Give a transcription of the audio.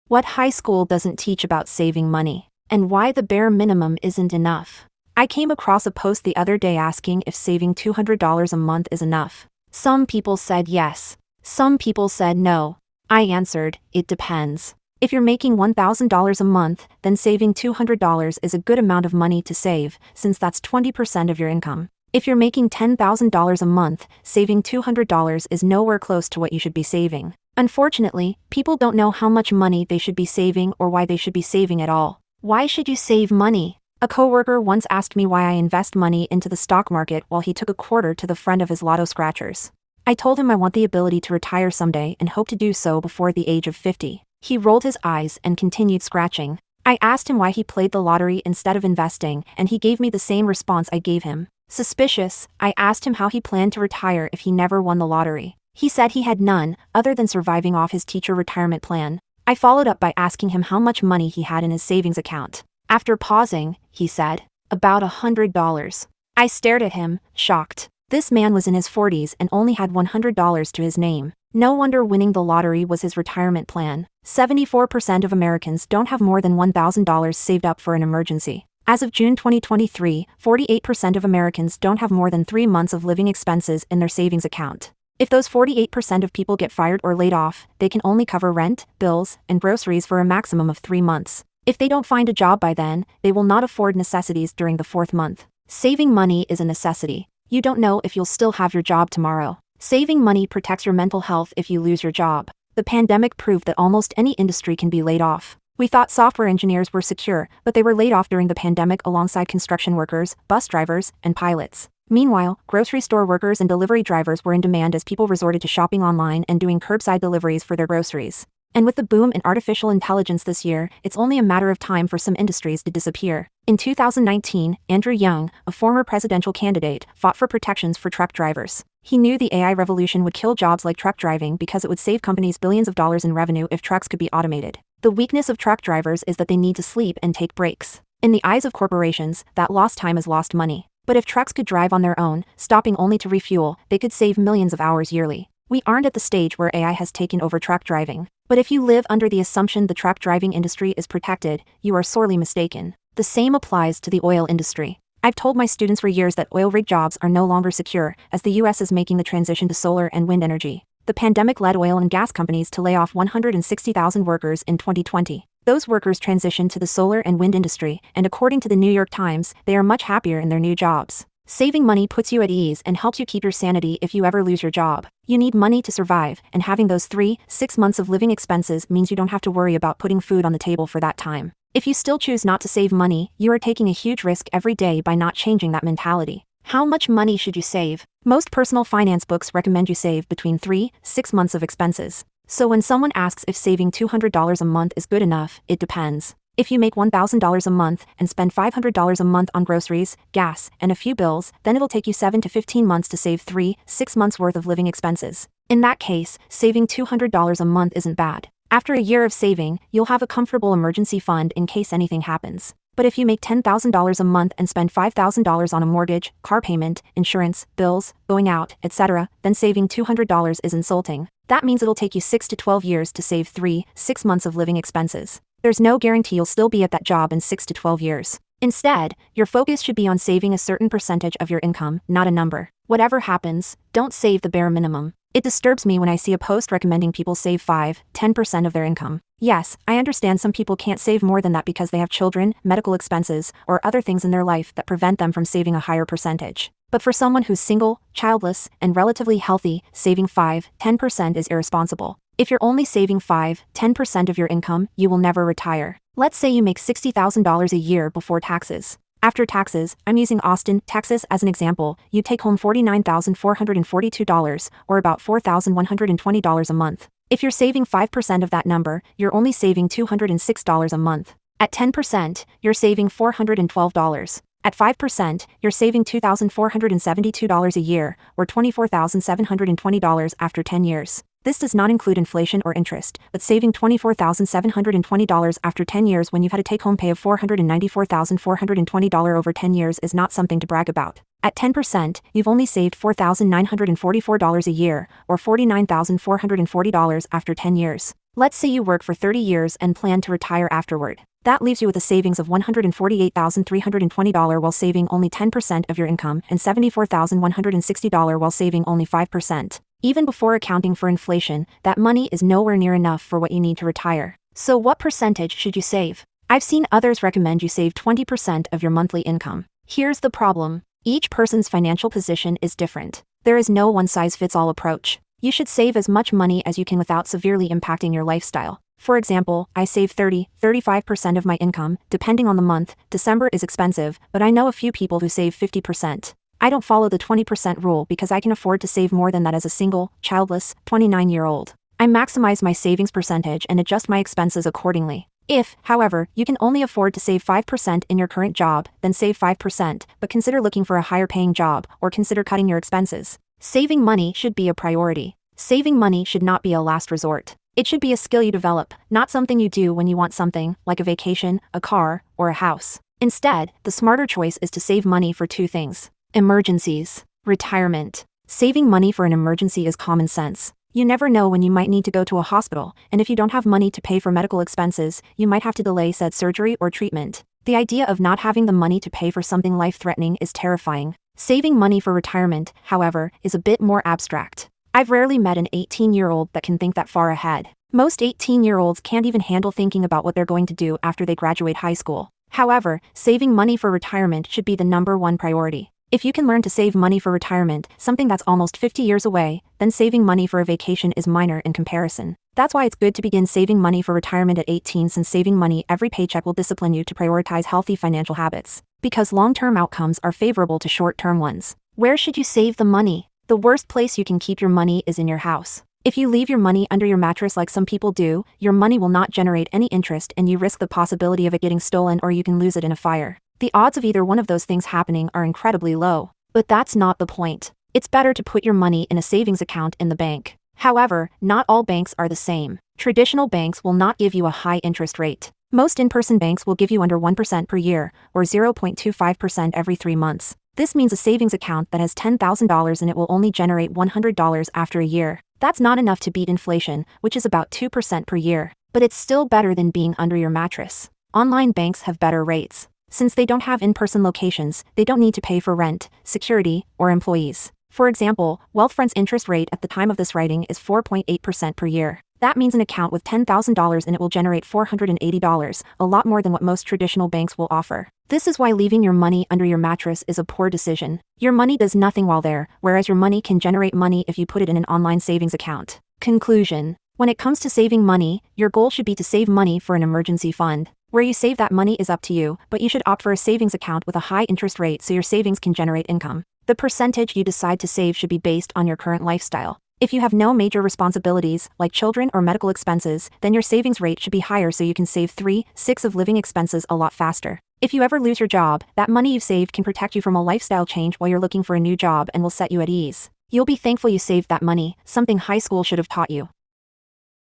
What high school doesn't teach about saving money, and why the bare minimum isn't enough. I came across a post the other day asking if saving $200 a month is enough. Some people said yes. Some people said no. I answered, it depends. If you're making $1,000 a month, then saving $200 is a good amount of money to save, since that's 20% of your income. If you're making $10,000 a month, saving $200 is nowhere close to what you should be saving. Unfortunately, people don't know how much money they should be saving or why they should be saving at all. Why should you save money? A coworker once asked me why I invest money into the stock market while he took a quarter to the friend of his lotto scratchers. I told him I want the ability to retire someday and hope to do so before the age of 50. He rolled his eyes and continued scratching. I asked him why he played the lottery instead of investing, and he gave me the same response I gave him. Suspicious, I asked him how he planned to retire if he never won the lottery. He said he had none, other than surviving off his teacher retirement plan. I followed up by asking him how much money he had in his savings account. After pausing, he said, "About $100. I stared at him, shocked. This man was in his 40s and only had $100 to his name. No wonder winning the lottery was his retirement plan. 74% of Americans don't have more than $1,000 saved up for an emergency. As of June 2023, 48% of Americans don't have more than 3 months of living expenses in their savings account. If those 48% of people get fired or laid off, they can only cover rent, bills, and groceries for a maximum of 3 months. If they don't find a job by then, they will not afford necessities during the 4th month. Saving money is a necessity. You don't know if you'll still have your job tomorrow. Saving money protects your mental health if you lose your job. The pandemic proved that almost any industry can be laid off. We thought software engineers were secure, but they were laid off during the pandemic alongside construction workers, bus drivers, and pilots. Meanwhile, grocery store workers and delivery drivers were in demand as people resorted to shopping online and doing curbside deliveries for their groceries. And with the boom in artificial intelligence this year, it's only a matter of time for some industries to disappear. In 2019, Andrew Young, a former presidential candidate, fought for protections for truck drivers. He knew the AI revolution would kill jobs like truck driving because it would save companies billions of dollars in revenue if trucks could be automated. The weakness of truck drivers is that they need to sleep and take breaks. In the eyes of corporations, that lost time is lost money. But if trucks could drive on their own, stopping only to refuel, they could save millions of hours yearly. We aren't at the stage where AI has taken over truck driving. But if you live under the assumption the truck driving industry is protected, you are sorely mistaken. The same applies to the oil industry. I've told my students for years that oil rig jobs are no longer secure, as the US is making the transition to solar and wind energy. The pandemic led oil and gas companies to lay off 160,000 workers in 2020. Those workers transitioned to the solar and wind industry, and according to the New York Times, they are much happier in their new jobs. Saving money puts you at ease and helps you keep your sanity if you ever lose your job. You need money to survive, and having those 3-6 months of living expenses means you don't have to worry about putting food on the table for that time. If you still choose not to save money, you are taking a huge risk every day by not changing that mentality. How much money should you save? Most personal finance books recommend you save between 3-6 months of expenses. So when someone asks if saving $200 a month is good enough, it depends. If you make $1,000 a month and spend $500 a month on groceries, gas, and a few bills, then it'll take you 7 to 15 months to save 3-6 months worth of living expenses. In that case, saving $200 a month isn't bad. After a year of saving, you'll have a comfortable emergency fund in case anything happens. But if you make $10,000 a month and spend $5,000 on a mortgage, car payment, insurance, bills, going out, etc., then saving $200 is insulting. That means it'll take you 6 to 12 years to save 3-6 months of living expenses. There's no guarantee you'll still be at that job in 6 to 12 years. Instead, your focus should be on saving a certain percentage of your income, not a number. Whatever happens, don't save the bare minimum. It disturbs me when I see a post recommending people save 5-10% of their income. Yes, I understand some people can't save more than that because they have children, medical expenses, or other things in their life that prevent them from saving a higher percentage. But for someone who's single, childless, and relatively healthy, saving 5-10% is irresponsible. If you're only saving 5-10% of your income, you will never retire. Let's say you make $60,000 a year before taxes. After taxes, I'm using Austin, Texas as an example, you take home $49,442, or about $4,120 a month. If you're saving 5% of that number, you're only saving $206 a month. At 10%, you're saving $412. At 5%, you're saving $2,472 a year, or $24,720 after 10 years. This does not include inflation or interest, but saving $24,720 after 10 years when you've had a take-home pay of $494,420 over 10 years is not something to brag about. At 10%, you've only saved $4,944 a year, or $49,440 after 10 years. Let's say you work for 30 years and plan to retire afterward. That leaves you with a savings of $148,320 while saving only 10% of your income and $74,160 while saving only 5%. Even before accounting for inflation, that money is nowhere near enough for what you need to retire. So what percentage should you save? I've seen others recommend you save 20% of your monthly income. Here's the problem. Each person's financial position is different. There is no one-size-fits-all approach. You should save as much money as you can without severely impacting your lifestyle. For example, I save 35% of my income, depending on the month. December is expensive, but I know a few people who save 50%. I don't follow the 20% rule because I can afford to save more than that as a single, childless, 29-year-old. I maximize my savings percentage and adjust my expenses accordingly. If, however, you can only afford to save 5% in your current job, then save 5%, but consider looking for a higher paying job or consider cutting your expenses. Saving money should be a priority. Saving money should not be a last resort. It should be a skill you develop, not something you do when you want something, like a vacation, a car, or a house. Instead, the smarter choice is to save money for two things: emergencies, retirement. Saving money for an emergency is common sense. You never know when you might need to go to a hospital, and if you don't have money to pay for medical expenses, you might have to delay said surgery or treatment. The idea of not having the money to pay for something life-threatening is terrifying. Saving money for retirement, however, is a bit more abstract. I've rarely met an 18-year-old that can think that far ahead. Most 18-year-olds can't even handle thinking about what they're going to do after they graduate high school. However, saving money for retirement should be the #1 priority. If you can learn to save money for retirement, something that's almost 50 years away, then saving money for a vacation is minor in comparison. That's why it's good to begin saving money for retirement at 18, since saving money every paycheck will discipline you to prioritize healthy financial habits. Because long-term outcomes are favorable to short-term ones. Where should you save the money? The worst place you can keep your money is in your house. If you leave your money under your mattress like some people do, your money will not generate any interest and you risk the possibility of it getting stolen, or you can lose it in a fire. The odds of either one of those things happening are incredibly low. But that's not the point. It's better to put your money in a savings account in the bank. However, not all banks are the same. Traditional banks will not give you a high interest rate. Most in-person banks will give you under 1% per year, or 0.25% every 3 months. This means a savings account that has $10,000 in it will only generate $100 after a year. That's not enough to beat inflation, which is about 2% per year. But it's still better than being under your mattress. Online banks have better rates. Since they don't have in-person locations, they don't need to pay for rent, security, or employees. For example, Wealthfront's interest rate at the time of this writing is 4.8% per year. That means an account with $10,000 in it will generate $480, a lot more than what most traditional banks will offer. This is why leaving your money under your mattress is a poor decision. Your money does nothing while there, whereas your money can generate money if you put it in an online savings account. Conclusion: when it comes to saving money, your goal should be to save money for an emergency fund. Where you save that money is up to you, but you should opt for a savings account with a high interest rate so your savings can generate income. The percentage you decide to save should be based on your current lifestyle. If you have no major responsibilities, like children or medical expenses, then your savings rate should be higher so you can save 3/6 of living expenses a lot faster. If you ever lose your job, that money you've saved can protect you from a lifestyle change while you're looking for a new job and will set you at ease. You'll be thankful you saved that money, something high school should have taught you.